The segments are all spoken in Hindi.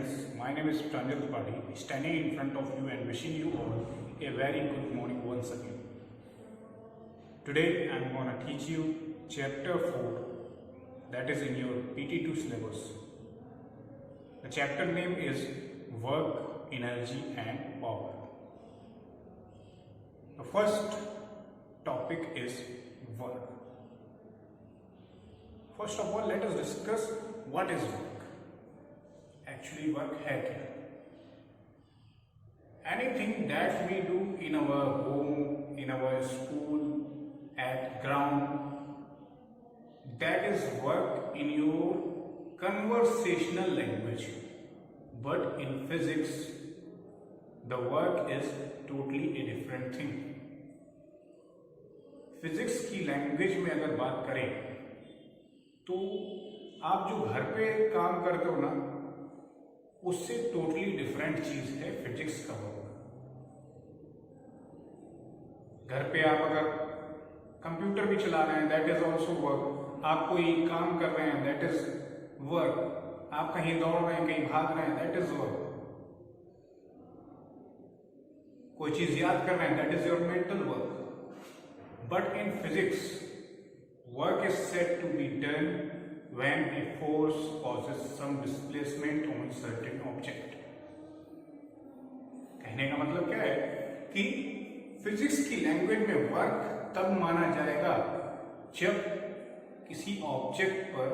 friends, my name is Pranjal Tripathi, standing in front of you and wishing you all a very good morning once again. Today I am going to teach you chapter 4, that is in your PT2 syllabus. The chapter name is Work, Energy and Power. The first topic is work. First of all, let us discuss what is work. Actually work है क्या? Anything that we do in our home, in our school, at ground, that is work in your conversational language. But in physics, the work is totally a different thing. Physics की लैंग्वेज में अगर बात करें तो आप जो घर पे काम करते हो ना, उससे टोटली डिफरेंट चीज है फिजिक्स का वर्क। घर पे आप अगर कंप्यूटर भी चला रहे हैं, दैट इज ऑल्सो वर्क। आप कोई काम कर रहे हैं, दैट इज वर्क। आप कहीं दौड़ रहे हैं, कहीं भाग रहे हैं, दैट इज वर्क। कोई चीज याद कर रहे हैं, that is your mental work. But in physics, work is said to be done when a force causes some displacement on certain object. कहने का मतलब क्या है कि फिजिक्स की लैंग्वेज में वर्क तब माना जाएगा जब किसी ऑब्जेक्ट पर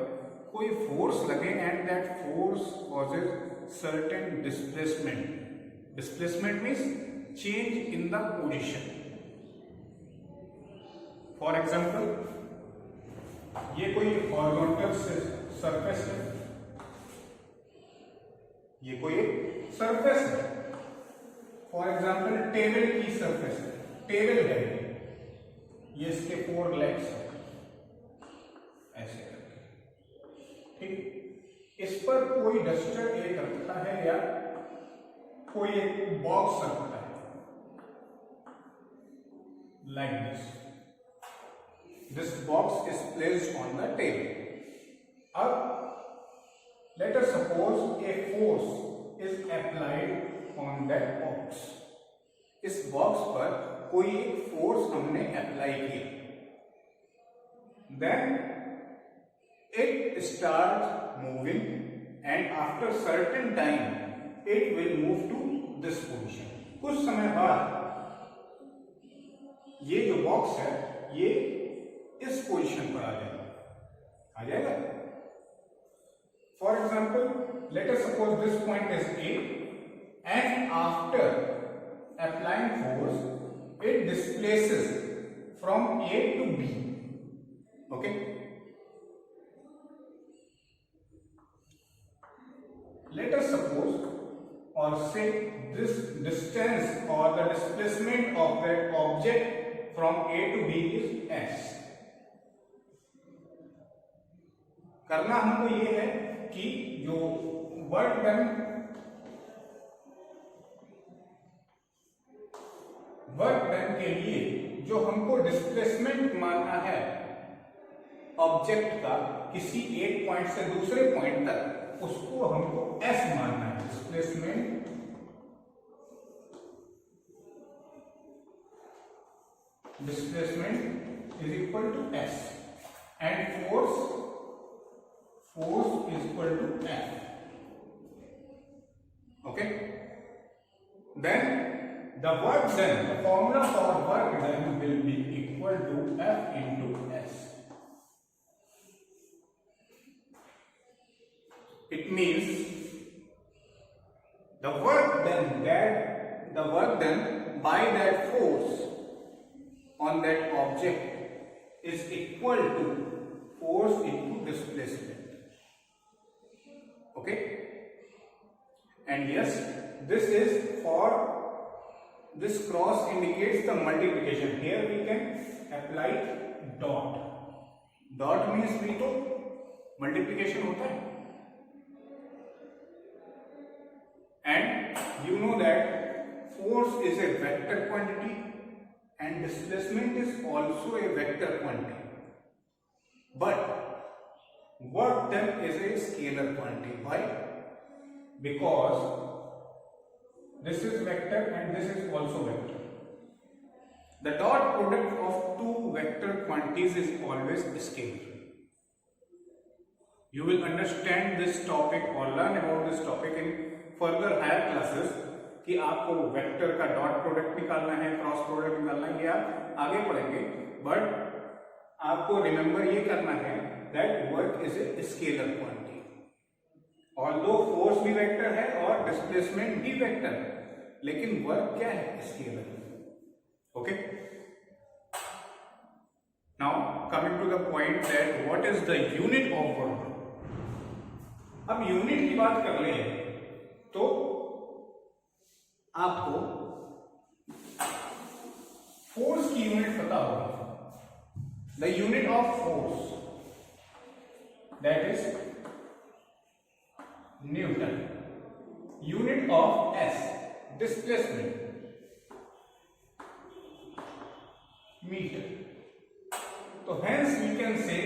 कोई फोर्स लगे and that force causes certain displacement. Displacement means change in the position. For example, ये कोई हॉरिजॉन्टल सरफेस है, ये कोई सरफेस है। फॉर एग्जांपल टेबल की सरफेस है, टेबल है, ये इसके 4 लेग्स है, ऐसे करके, ठीक। इस पर कोई डस्टर एक रखता है या कोई एक बॉक्स रखता है, like this. This box is placed on the table. अब let us suppose a force is applied on that box. इस बॉक्स पर कोई एक फोर्स हमने अप्लाई किया, then it starts moving and after certain time it will move to this position. कुछ समय बाद ये जो बॉक्स है ये इस पोजीशन पर आ जाएगा। For example, let us suppose this point is A and after applying force it displaces from A to B. Okay, let us suppose और से दिस डिस्टेंस और the displacement of that object from A to B is S. करना हमको ये है कि जो वर्क डन के लिए जो हमको डिस्प्लेसमेंट मानना है ऑब्जेक्ट का किसी एक पॉइंट से दूसरे पॉइंट तक, उसको हमको एस मानना है। Displacement is equal to S and force is equal to F. Okay, then the work done, the formula for work done will be equal to F into S. It means the work done by that force on that object is equal to force into displacement. Okay, and yes, this is for this cross indicates the multiplication. Here we can apply dot. Dot means भी तो multiplication होता है, and you know that force is a vector quantity and displacement is also a vector quantity, but work done is a scalar quantity. Why? because this is vector and this is also vector. The dot product of two vector quantities is always scalar. You will understand this topic or learn about this topic in further higher classes कि आपको वेक्टर का डॉट प्रोडक्ट निकालना है, क्रॉस प्रोडक्ट निकालना है, ये आप आगे पढ़ेंगे. बट आपको रिमेंबर ये करना है that work is a scalar quantity. Although force भी वेक्टर है और डिस्प्लेसमेंट भी वेक्टर है, लेकिन वर्क क्या है? Scalar. Okay. Now coming to the point that what is the unit of work. अब यूनिट की बात कर ले तो आपको फोर्स की यूनिट पता होगी. The unit of force that is Newton. Unit of S displacement metre. तो hence we can say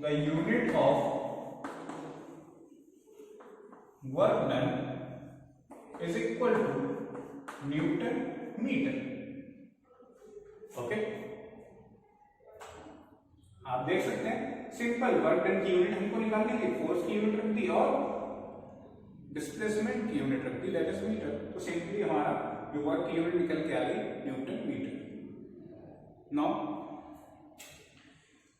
the unit of work done is equal to Newton meter. Okay. आप देख सकते हैं सिंपल वर्क डन की यूनिट हमको निकालने की, फोर्स की यूनिट रख दी और डिस्प्लेसमेंट की यूनिट रख दी दैट इज मीटर. तो सिंपली हमारा जो वर्क की यूनिट निकल के आ गई newton meter. Now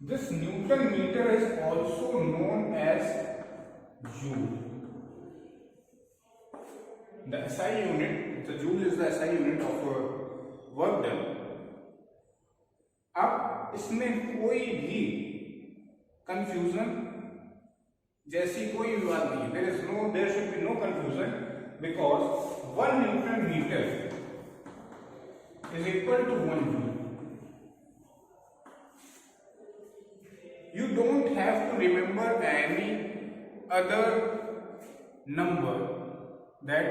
this newton metre is also known as joule. The SI unit, the joule is the SI unit of work done. अब इसमें कोई भी कंफ्यूजन जैसी कोई विवाद नहीं है. there should be no confusion because 1 Newton meter is equal to 1 joule. You don't have to remember any other number that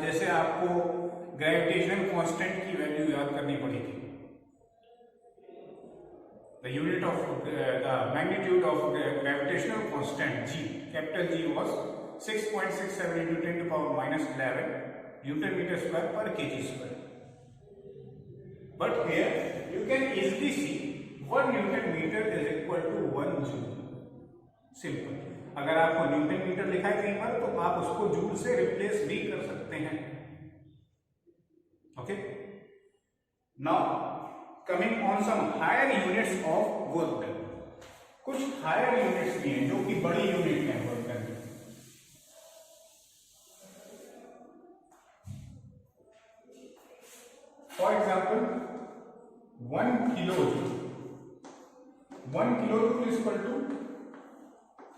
जैसे आपको ग्रेविटेशनल कांस्टेंट की वैल्यू याद करनी पड़ेगी. The unit of the magnitude of gravitational constant G, capital G was 6.67 into 10 to power minus 11 Newton metre square per KG square. But here you can easily see 1 Newton metre is equal to 1 joule. Simple. अगर आपको न्यूटन मीटर लिखा है कहीं पर तो आप उसको जूल से रिप्लेस भी कर सकते हैं. Okay. Now coming on some higher units of work done. कुछ हायर यूनिट्स भी हैं जो कि बड़ी यूनिट हैं work done. For example 1 kilojoule. 1 kilojoule is equal to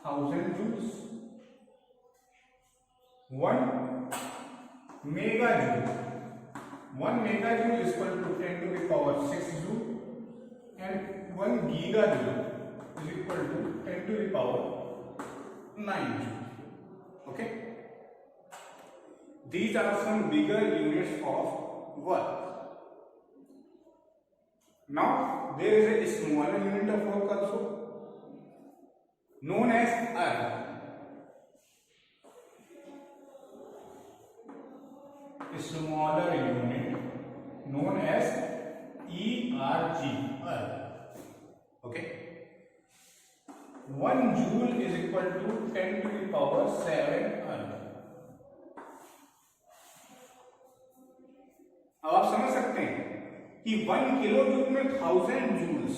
1000 joules. 1 megajoule. 1 megajoule is equal to 10 to the power 6 joule, and 1 gigajoule is equal to 10 to the power 9 joule. Okay. These are some bigger units of work. Now there is a smaller unit of work also, known as erg. Smaller unit known as ERG. Okay. 1 joule is equal to 10 to the power 7 erg. अब आप समझ सकते हैं कि 1 किलो जूल में 1000 जूल्स.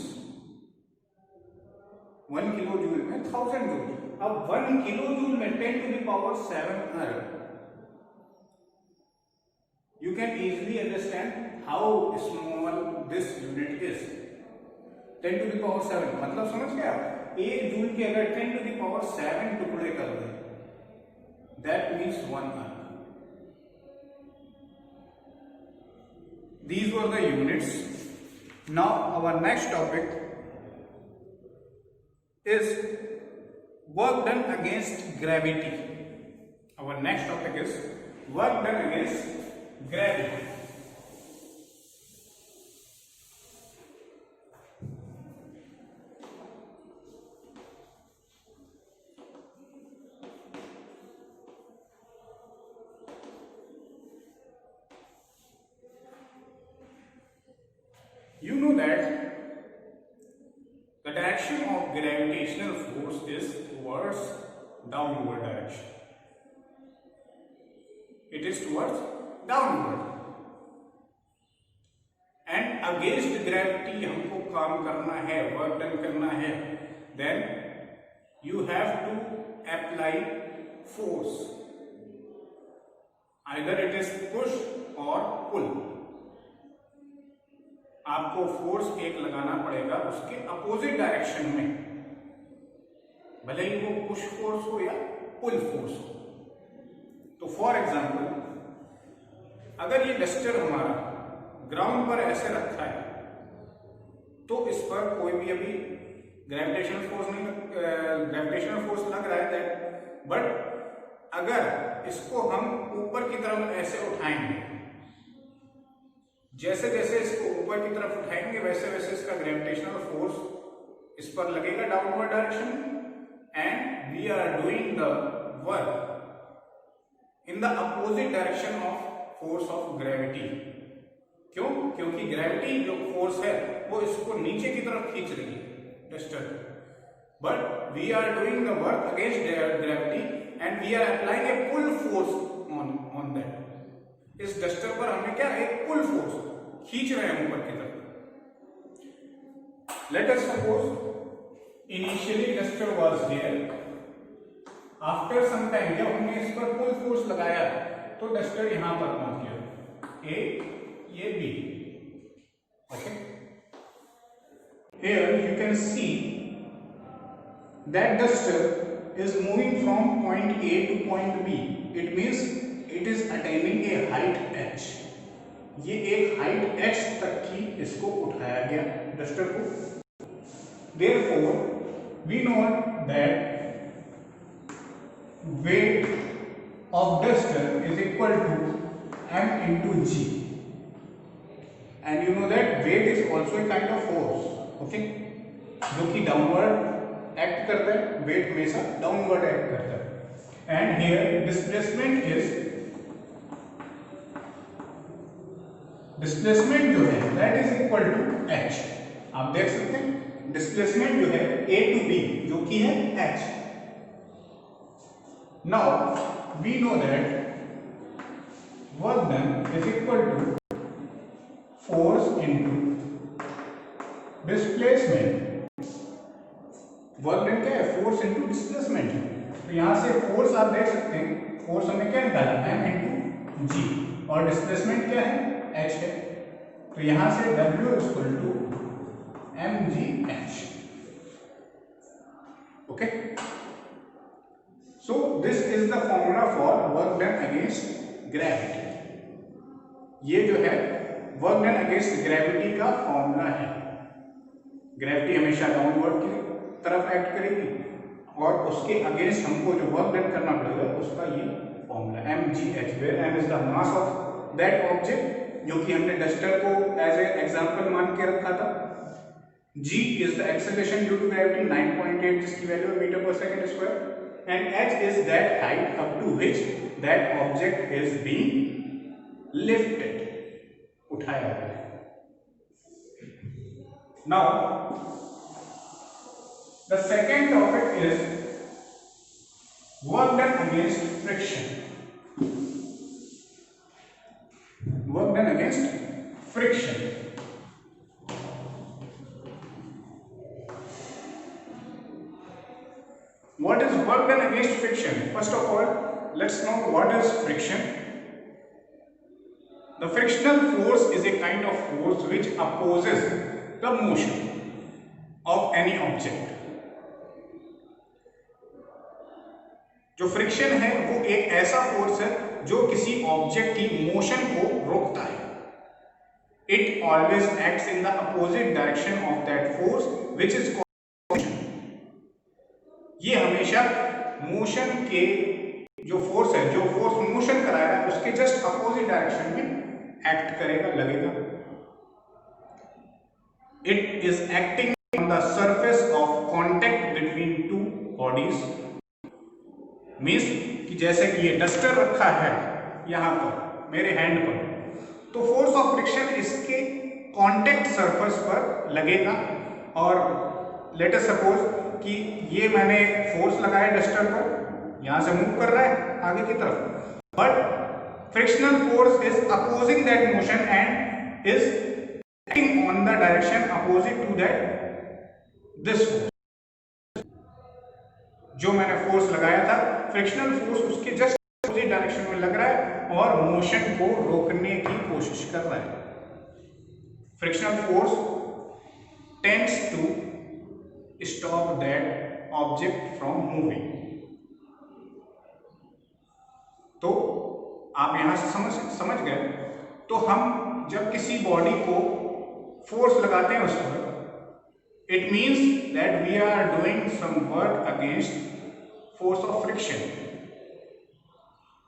1 किलो जूल में 1000 जूल. अब 1 किलो जूल में 10 to the power 7 erg. You can easily understand how small this unit is. 10 to the power 7 मतलब समझ गया. एक जूल के अगर 10 to the power 7 टुकड़े कर दें, that means 1 erg. These were the units. Now our next topic is work done against gravity. Our next topic is work done against gravity. force is towards downward direction. It is towards downward. And against gravity हमको काम करना है, वर्क डन करना है, then you have to apply force. Either it is push or pull. आपको फोर्स एक लगाना पड़ेगा उसके अपोजिट डायरेक्शन में, भले ही वो पुश फोर्स हो या पुल फोर्स हो. तो फॉर एग्जांपल, अगर ये डस्टर हमारा ग्राउंड पर ऐसे रखा है तो इस पर कोई भी अभी ग्रेविटेशनल फोर्स लग रहा है दैट, बट अगर इसको हम ऊपर की तरफ ऐसे उठाएंगे, जैसे जैसे इसको ऊपर की तरफ उठाएंगे वैसे वैसे इसका ग्रेविटेशनल फोर्स इस पर लगेगा डाउनवर्ड डायरेक्शन में, and we are doing the work in the opposite direction of force of gravity. क्यों? क्योंकि ग्रेविटी जो फोर्स है वो इसको नीचे की तरफ खींच रही है duster, but we are doing the work against gravity and we are applying a pull force on that. इस डस्टर पर हमने क्या, एक पुल फोर्स खींच रहे हैं ऊपर की तरफ. Let us suppose initially duster was here, after some time जब हमने इस पर पुल फोर्स लगाया तो डस्टर यहां पर पहुंच गया, ए ये B. Okay, here you can see that duster is moving from point A to point B. It means it is attaining a height h. ये एक हाइट h तक की इसको उठाया गया डस्टर को. Therefore we know that weight of duster is equal to m into g, and you know that weight is also a kind of force. Okay, जो कि डाउनवर्ड एक्ट करता है, वेट हमेशा डाउनवर्ड एक्ट करता है. एंड हियर डिस्प्लेसमेंट जो है that is equal to h. आप देख सकते हैं डिस्प्लेसमेंट जो है a टू b जो कि है h. Now we know that work done is equal to force into displacement. Work done क्या है, फोर्स इनटू डिस्प्लेसमेंट. तो यहां से फोर्स आप देख सकते हैं, फोर्स हमने क्या निकाला, m इनटू g, और डिस्प्लेसमेंट क्या है, h है. तो यहां से w equal to mgh. Okay, so this is the formula for work done against gravity. ये जो है वर्क डन अगेंस्ट ग्रेविटी का फॉर्मूला है. ग्रेविटी हमेशा डाउनवर्ड की तरफ एक्ट करेगी और उसके अगेंस्ट हमको जो वर्क डन करना पड़ेगा उसका ये formula mgh, where m is the mass of that object, जो कि हमने डस्टर को एज ए एग्जांपल मान के रखा था. g is the acceleration due to gravity 9.8, जिसकी वैल्यू है मीटर पर second square, and h is that height up to which that object is being lifted, उठाया गया है. Now, the second topic is work done against friction. Work done against friction. What is work done against friction? First of all, let's know what is friction. The frictional force is a kind of force which opposes the motion of any object. जो फ्रिक्शन है वो एक ऐसा फोर्स है जो किसी ऑब्जेक्ट की मोशन को रोकता है. It always acts in the opposite direction of that force which is called motion. ये हमेशा मोशन के जो फोर्स है, जो फोर्स मोशन करा है उसके जस्ट अपोजिट डायरेक्शन में एक्ट करेगा, लगेगा. It is acting on the surface of contact between two bodies. Means कि जैसे कि ये डस्टर रखा है यहाँ पर मेरे हैंड पर, तो फोर्स ऑफ फ्रिक्शन इसके कांटेक्ट सरफेस पर लगेगा. और लेट अस सपोज कि ये मैंने फोर्स लगाया डस्टर पर, यहां से मूव कर रहा है आगे की तरफ, but frictional force is opposing that motion and is acting on the direction opposite to that this force. जो मैंने फोर्स लगाया था, फ्रिक्शनल फोर्स उसके जस्ट अपोजिट डायरेक्शन में लग रहा है और मोशन को रोकने की कोशिश कर रहा है। Frictional force tends to stop that object from moving. तो आप यहां से समझ गए। तो हम जब किसी बॉडी को फोर्स लगाते हैं उस पर, it means that we are doing some work against force of friction.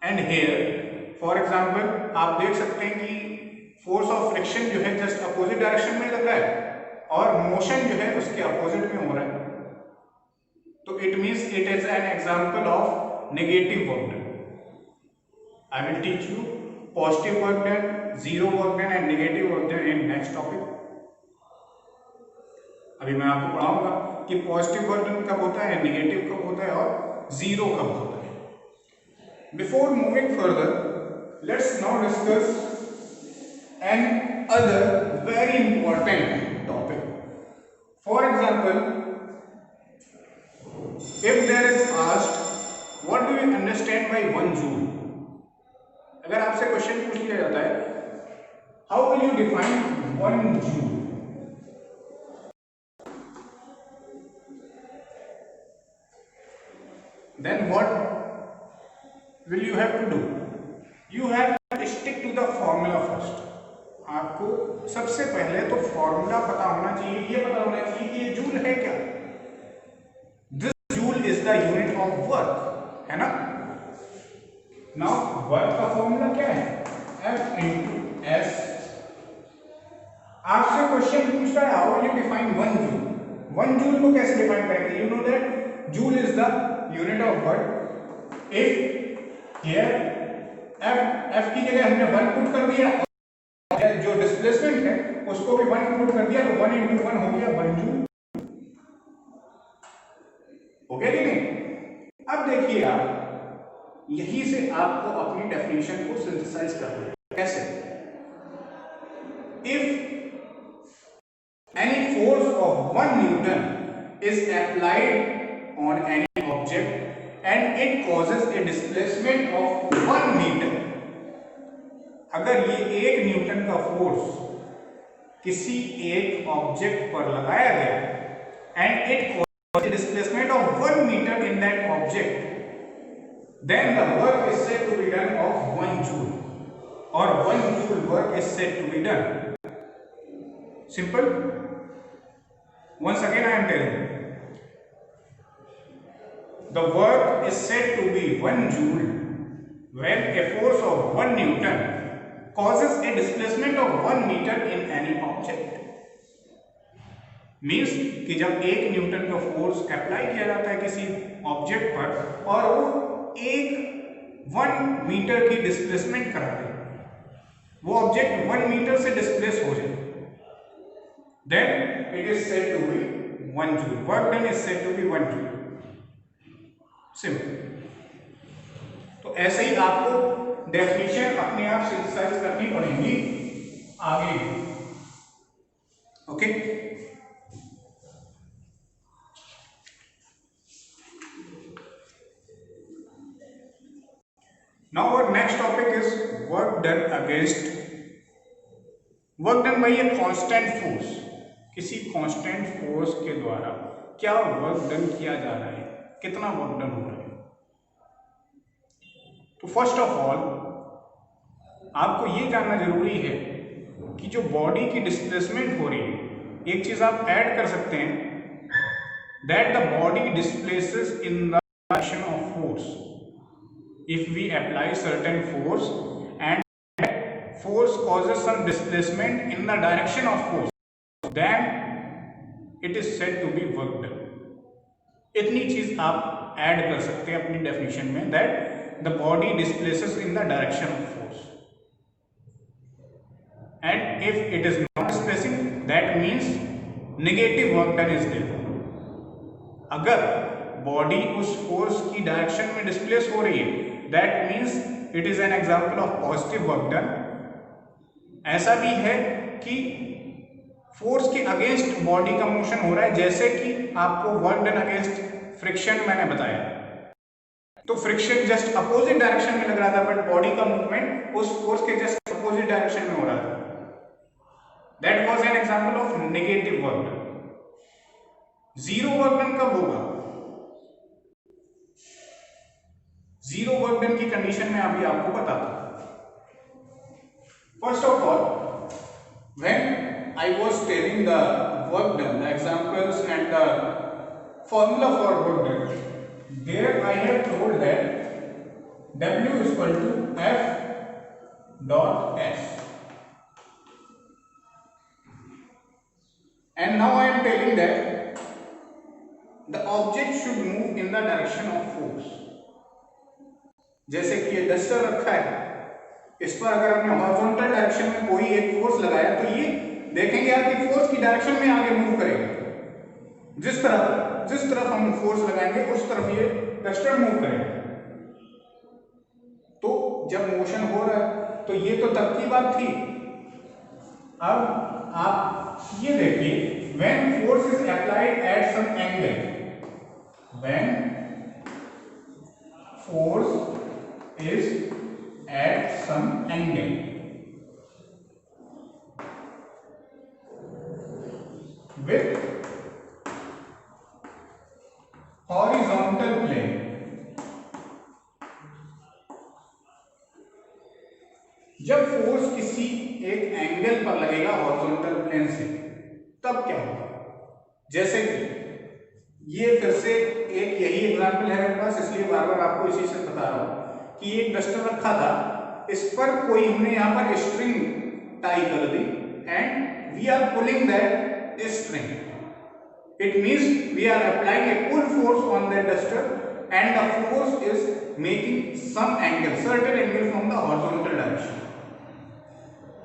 And here for example आप देख सकते हैं कि फोर्स ऑफ फ्रिक्शन जो है जस्ट अपोजिट डायरेक्शन में लग रहा है और मोशन जो है उसके अपोजिट में हो रहा है। तो it means it is an example of negative work done. I will teach you positive work done, zero work done and negative work done in next topic. अभी मैं आपको पढ़ाऊंगा कि पॉजिटिव वर्क डन कब होता है, नेगेटिव कब होता है और जीरो कब होता है। Before moving further, let's now discuss an other very important topic. For example, if there is asked, what do you understand by 1 joule? अगर आपसे क्वेश्चन पूछ लिया जाता है, how will you define 1 joule? Then what will you have to do? You have to stick to the formula first. आपको सबसे पहले तो फॉर्मूला पता होना चाहिए, ये पता होना चाहिए कि ये जूल है क्या। This joule is the unit of work, है ना। नाउ वर्क का फॉर्मूला क्या है? F into S. आपसे क्वेश्चन पूछ रहा है how will you define 1 joule. 1 joule को कैसे डिफाइन करेंगे? You know that joule is the unit of work. If here F की जगह हमने 1 पुट कर दिया, जो डिस्प्लेसमेंट है उसको भी 1 पुट कर दिया, तो 1 इंटू 1 हो गया 1 जूल। हो गया कि नहीं? अब देखिए आप, यहीं से आपको अपनी डेफिनेशन को सिंथेसाइज करना है। कैसे? If any force of 1 newton is applied on any object and it causes a displacement of 1 metre, अगर ये 1 न्यूटन का फोर्स किसी एक ऑब्जेक्ट पर लगाया गया and it causes a displacement of 1 metre in that object, then the work is said to be done of 1 joule, or 1 joule work is said to be done. Simple. Once again I am telling you, the work is said to be 1 joule when a force of 1 newton causes a displacement of 1 meter in any object. Means कि जब 1 न्यूटन का फोर्स अप्लाई किया जाता है किसी ऑब्जेक्ट पर और वो 1 मीटर की डिस्प्लेसमेंट करा दे, वो ऑब्जेक्ट 1 मीटर से डिस्प्लेस हो जाए, then it is said to be 1 joule. Work done is said to be 1 joule. Simple. तो ऐसे ही आपको डेफिनेशन अपने आप सिंथेसाइज करनी पड़ेगी आगे। Okay, now our next topic is work done against, work done by a constant force। किसी कांस्टेंट फोर्स के द्वारा क्या वर्क डन किया जा रहा है, कितना वर्क डन हो रहा है। तो फर्स्ट ऑफ ऑल आपको ये जानना जरूरी है कि जो बॉडी की डिस्प्लेसमेंट हो रही है, एक चीज आप ऐड कर सकते हैं, that the body displaces in the direction of force. If we apply certain force and force causes some displacement in the direction of force, then it is said to be work done। इतनी चीज आप ऐड कर सकते हैं अपनी डेफिनेशन में, that the body displaces in the direction of force, and if it is not displacing, that means negative work done is there। अगर बॉडी उस फोर्स की डायरेक्शन में डिस्प्लेस हो रही है, that means it is an example of positive work done. ऐसा भी है कि फोर्स के अगेंस्ट बॉडी का मोशन हो रहा है, जैसे कि आपको वर्क डन अगेंस्ट फ्रिक्शन मैंने बताया, तो फ्रिक्शन जस्ट अपोजिट डायरेक्शन में लग रहा था, बट बॉडी का मूवमेंट उस फोर्स के जस्ट अपोजिट डायरेक्शन में हो रहा था। That was an example of negative work done. Zero work done कब होगा? जीरो वर्क डन की कंडीशन में अभी आपको बताता हूं। First of all, when I was telling the work done, the examples and the formula for work done, there I have told that W is equal to F dot S, and now I am telling that the object should move in the direction of force. जैसे कि ये डस्टर रखा है, इस पर अगर हमने हॉरिजॉन्टल डायरेक्शन में कोई एक फोर्स लगाया तो ये देखेंगे आप कि फोर्स की डायरेक्शन में आगे मूव करेगा। जिस तरफ हम फोर्स लगाएंगे उस तरफ ये डस्टर मूव करेगा। तो जब मोशन हो रहा है तो ये तो तब की बात थी। अब आप ये देखिए, when force is applied at some angle, when force is at some angle, with horizontal plane, जब फोर्स किसी एक एंगल पर लगेगा हॉरिजॉन्टल प्लेन से, तब क्या होगा? जैसे कि ये फिर से एक यही एग्जांपल है मेरे पास, इसलिए बार बार आपको इसी से बता रहा हूं कि एक डस्टर रखा था, इस पर कोई हमने यहां पर स्ट्रिंग टाई कर दी and we are pulling that string. It means we are applying a pull force on the duster and the force is making some angle, certain angle from the horizontal direction.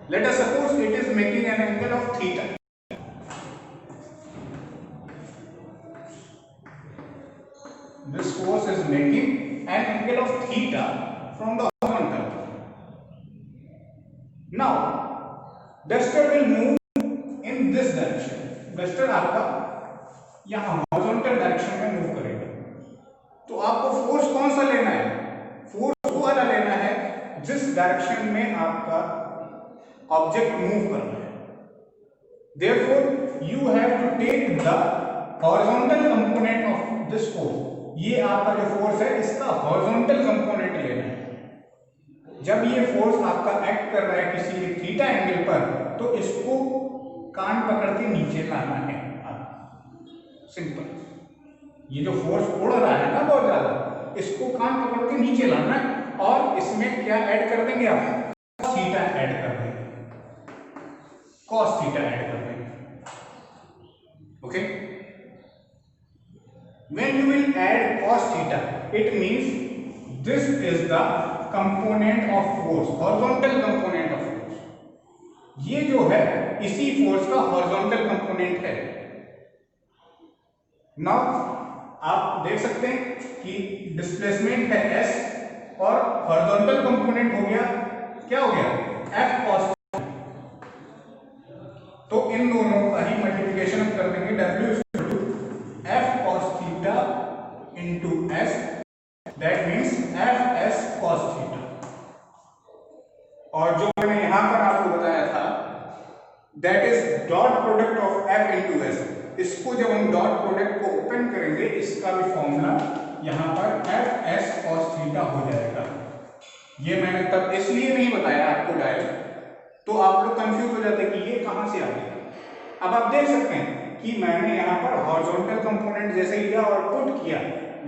Let us suppose it is making an angle of theta. This force is making an angle of theta from the horizontal. Now, duster will move in this direction. Duster आपका यहां हॉरिजॉन्टल डायरेक्शन में मूव करेगा, तो आपको फोर्स कौन सा लेना है? फोर्स वो वाला लेना है जिस डायरेक्शन में आपका ऑब्जेक्ट मूव कर रहा है। Therefore, you have to take the horizontal component of this force. ये आपका जो फोर्स है इसका हॉरिजॉन्टल कंपोनेंट लेना है। जब ये फोर्स आपका एक्ट कर रहा है किसी थीटा एंगल पर, तो इसको कान पकड़ के नीचे लाना है। सिंपल, ये जो फोर्स उड़ रहा है ना बहुत ज्यादा, इसको कान पकड़ के नीचे लाना है और इसमें क्या ऐड कर देंगे आप? थीटा ऐड कर देंगे, कॉस थीटा ऐड कर देंगे। Okay, when you will add cos theta, it means this is the component of force, horizontal component of force. ये जो है इसी फोर्स का हॉरिजॉन्टल कंपोनेंट है। नाउ आप देख सकते हैं कि डिस्प्लेसमेंट है s और हॉरिजॉन्टल कंपोनेंट हो गया, क्या हो गया? f cos। तो इन दोनों का ही मल्टीप्लिकेशन कर देंगे, w equal to f cos theta into s, that means f s cos theta. और जो मैंने यहां पर आपको बताया था, that is dot product of f into s। इसको जब हम डॉट प्रोडक्ट को ओपन करेंगे, इसका भी फॉर्मूला यहां पर f s cos थीटा हो जाएगा। ये मैंने तब इसलिए नहीं बताया आपको डायरेक्ट, तो आप लोग कंफ्यूज हो जाते कि ये कहां से आ गया। अब आप देख सकते हैं कि मैंने यहां पर हॉरिजॉन्टल कंपोनेंट जैसे लिया और पुट किया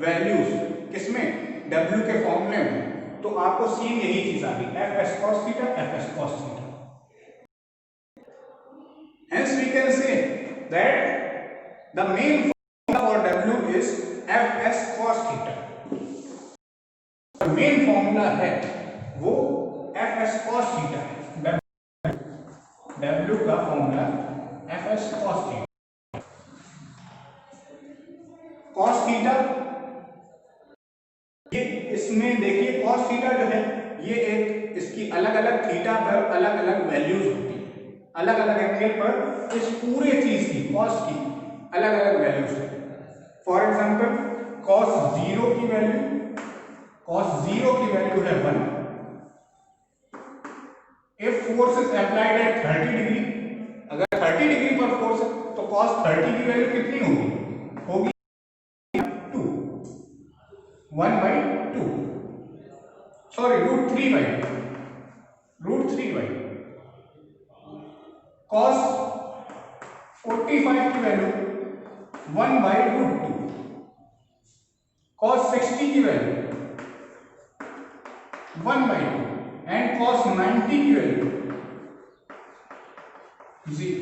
वैल्यूज किसमें? w के फॉर्मूले में, तो आपको सेम यही चीज आ गई, f s cos theta, f s cos theta. Hence we can say that the main formula for W is f s cos theta. Main formula है वो f s cos थीटा है। W का formula f s cos theta. cos अलग थीटा पर अलग अलग वैल्यूज होती है, अलग अलग एंगल पर इस पूरे चीज की कॉस की अलग अलग वैल्यूज होती है। फॉर एग्जांपल कॉस जीरो की वैल्यू है 1 if force is applied eight 30 degree. अगर 30 डिग्री पर फोर्स है तो cos 30 की वैल्यू कितनी होगी 2, 1/2, सॉरी रूट 3/2। cos 45 की वैल्यू 1/√2, cos 60 की वैल्यू 1/2 एंड cos 90 की वैल्यू 0।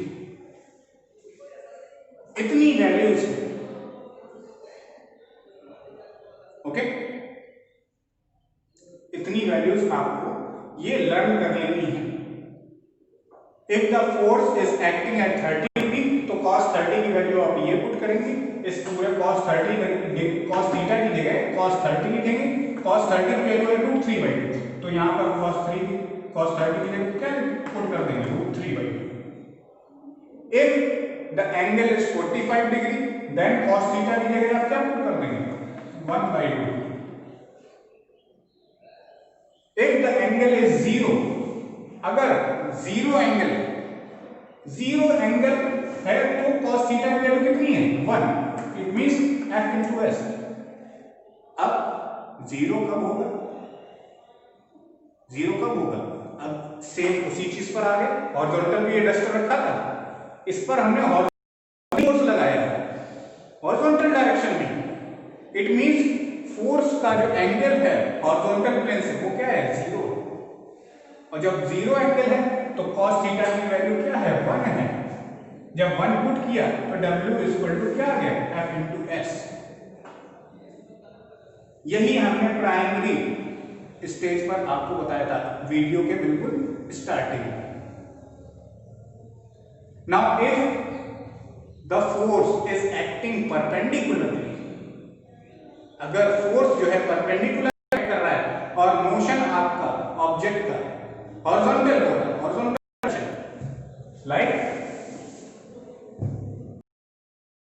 इतनी वैल्यूज है। ओके, इतनी वैल्यूज आपको ये लर्न कर लेनी है। If the force is acting at 30 degree तो cos 30 की वैल्यू आप ये पुट करेंगे, इस पूरे cos थीटा की जगह cos 30 लिखेंगे। cos 30 की वैल्यू है √3/2, तो यहां पर cos 30 की जगह क्या पुट कर देंगे √3/2। If the angle is 45 degree then cos theta की जगह आप क्या पुट कर देंगे 1/2। इफ द एंगल इज 0, अगर जीरो एंगल है तो cos थीटा की वैल्यू कितनी है 1, it means f into s। अब जीरो कब होगा अब सेम उसी चीज पर आ गए, हॉरिजॉन्टल भी ये डस्टर रखा था, इस पर हमने हॉरिजॉन्टल फोर्स लगाया है, हॉरिजॉन्टल डायरेक्शन में। इट मींस फोर्स का जो एंगल है हॉरिजॉन्टल प्लेन से वो क्या है 0, और जब 0 एंगल है तो cos थीटा की वैल्यू क्या है 1 है। जब 1 पुट किया तो W इक्वल टू क्या आ गया F into S। यही हमने प्राइमरी स्टेज पर आपको बताया था वीडियो के बिल्कुल स्टार्टिंग में। Now if the force is acting perpendicularly, अगर फोर्स जो है परपेंडिकुलर कर रहा है और मोशन आपका ऑब्जेक्ट का हॉरिजॉन्टल होगा, horizontal like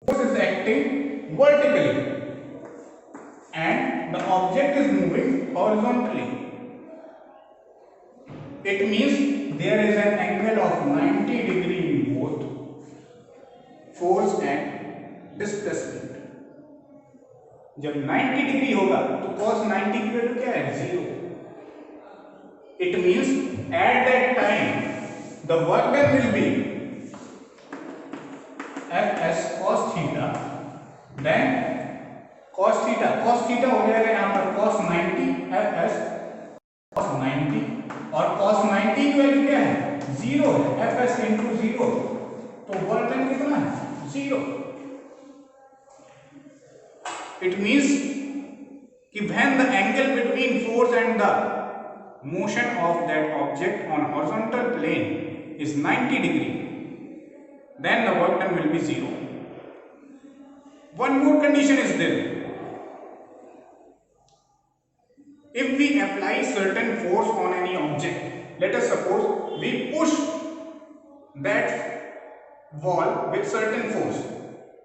force is acting vertically and the object is moving horizontally, it means there is an angle of 90 degree in both force and displacement। जब 90 डिग्री होगा तो cos 90 की वैल्यू क्या है 0। it means at that time the work done will be Fs cos theta, then cos theta हो जाएगा यहाँ पर cos 90 Fs cos 90, और cos 90 की वैल्यू क्या है 0 है, Fs into 0, तो वर्क डन कितना है 0। It means कि when the angle between force and the motion of that object on horizontal plane is 90 degree, then the work done will be 0. One more condition is there. If we apply certain force on any object, let us suppose we push that wall with certain force,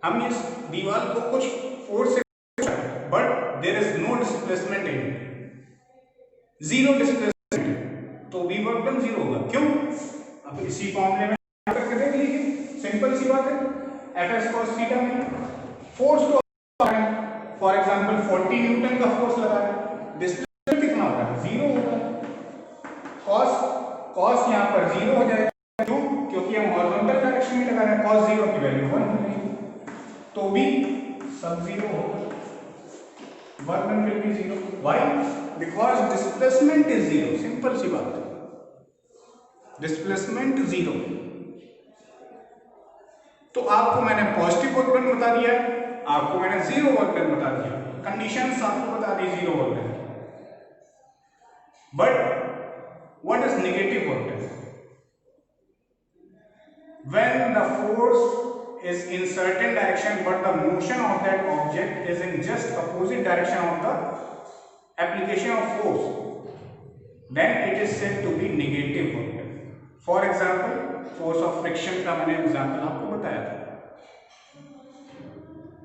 हम इस दीवार को कुछ फोर्स से पुश कर, but there is no displacement in it, zero displacement, तो भी वर्क डन 0 होगा। क्यों? अब इसी फॉर्मूले में करके देख लीजिए, सिंपल सी बात है। Fs cos थीटा में फोर्स को फॉर एग्जांपल 40 न्यूटन का फोर्स लगाया, डिस्प्लेसमेंट कितना होगा 0 होगा। cos यहां पर 0 हो जाएगा, क्यों? क्योंकि हम हॉरिजॉन्टल डायरेक्शन में लगा रहे हैं, cos 0 की वैल्यू 1 हो जाएगी, तो भी सब 0 होगा, work done will be 0। Why? Because displacement is 0, simple सी बात है, डिस्प्लेसमेंट 0। तो आपको मैंने पॉजिटिव वर्क डन बता दिया, आपको मैंने 0 वर्क डन बता दिया, कंडीशंस आपको बता दी 0 work done. But what is negative work done? When the force is in certain direction but the motion of that object is in just opposite direction of the application of force, then it is said to be negative work done. For example force of friction का मैंने एग्जाम्पल आपको बताया था.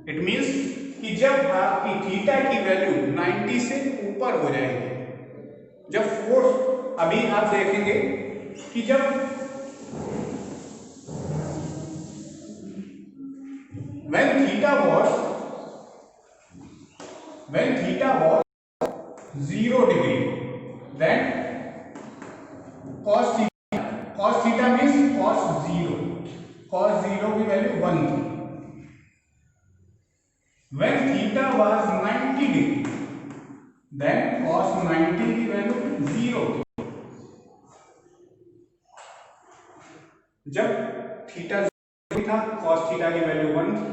इट मीन्स कि जब आपकी थीटा की वैल्यू 90 से ऊपर हो जाएगी, जब फोर्स, अभी आप देखेंगे कि जब when theta was 0 degree, then cos theta means cos 0 की वैल्यू 1 थी. when theta was 90 degree, then cos 90 की वैल्यू 0 थी. जब थीटा 0 था, cos थीटा की वैल्यू 1 थी.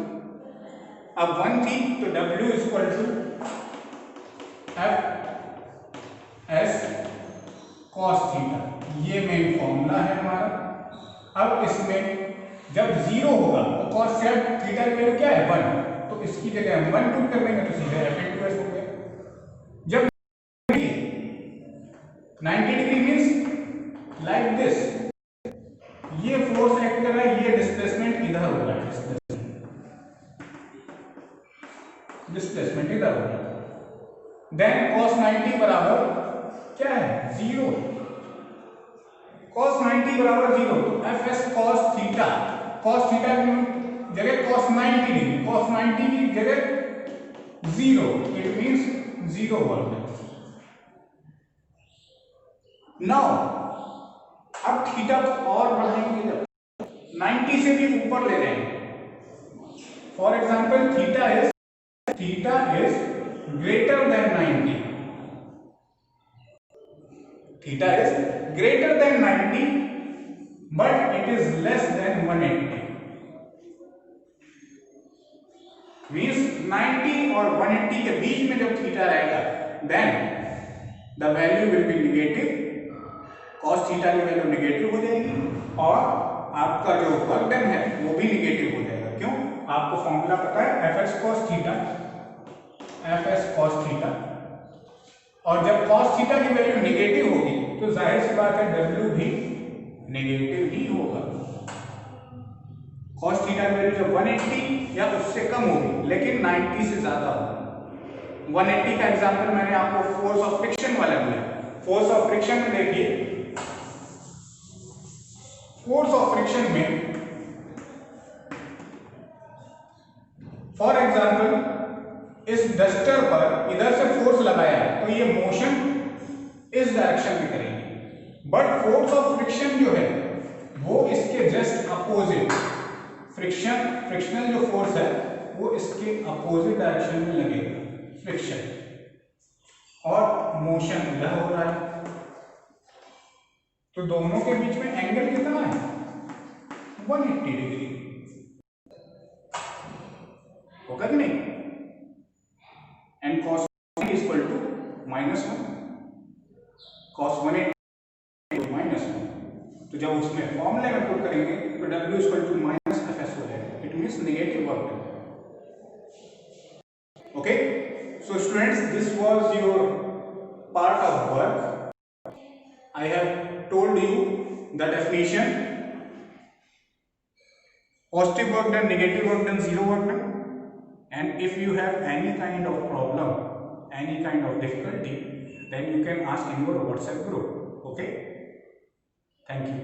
अब 1 थी तो W equal to F S cos theta, ये मेन फॉर्मूला है हमारा. अब इसमें जब 0 होगा तो cos थीटा की वैल्यू क्या है 1, तो इसकी जगह हम 1 पुट कर देंगे तो सीधे F इनटू S हो गया. जब 90 डिग्री मींस लाइक दिस, ये फोर्स एक्ट कर रहा है, ये डिस्प्लेसमेंट इधर हो रहा है, डिस्प्लेसमेंट इधर हो रहा है. देन cos 90 बराबर क्या है 0, cos 90 बराबर 0, तो fs cos थीटा की जगह cos 90 डिग्री, cos 90 की जगह 0, इट मींस 0 वर्क. नाउ अब थीटा को और बढ़ाएंगे, जब 90 से भी ऊपर ले जाएंगे. For example theta is greater than 90, theta is greater than 90 but it is less than 180. Means 90 और 180 के बीच में जब थीटा रहेगा, then the value will be negative, cos theta की वैल्यू नेगेटिव हो जाएगी और आपका जो वर्क डन है वो भी नेगेटिव हो जाएगा. क्यों? आपको फॉर्मूला पता है fs cos थीटा, और जब cos थीटा की वैल्यू नेगेटिव होगी तो जाहिर सी बात है W भी नेगेटिव ही होगा. cos थीटा की वैल्यू जब 180 या उससे कम होगी, लेकिन 90 से ज्यादा होगी. 180 का एग्जांपल मैंने आपको फोर्स ऑफ फ्रिक्शन वाला दिया. फोर्स ऑफ फ्रिक्शन में देखिए, फोर्स ऑफ फ्रिक्शन में फॉर एग्जांपल इस डस्टर पर इधर से फोर्स लगाया तो ये मोशन इस डायरेक्शन में करेगी, बट फोर्स ऑफ फ्रिक्शन जो है वो इसके जस्ट अपोजिट, फ्रिक्शनल जो फोर्स है वो इसके अपोजिट डायरेक्शन में लगेगा, फ्रिक्शन, और मोशन इधर हो रहा है. तो दोनों के बीच में एंगल कितना है 180 डिग्री होगा कि नहीं. And cos equal to -1, cos 180 -1. तो जब उसमें फॉर्मूले में पुट करेंगे तो W इक्वल टू -fs हो जाएगा. It means negative work done. Okay, so students, this was your part of work. I have told you the definition: positive work done, negative work done, zero work done. And if you have any kind of problem, any kind of difficulty, then you can ask in your WhatsApp group. Okay, thank you.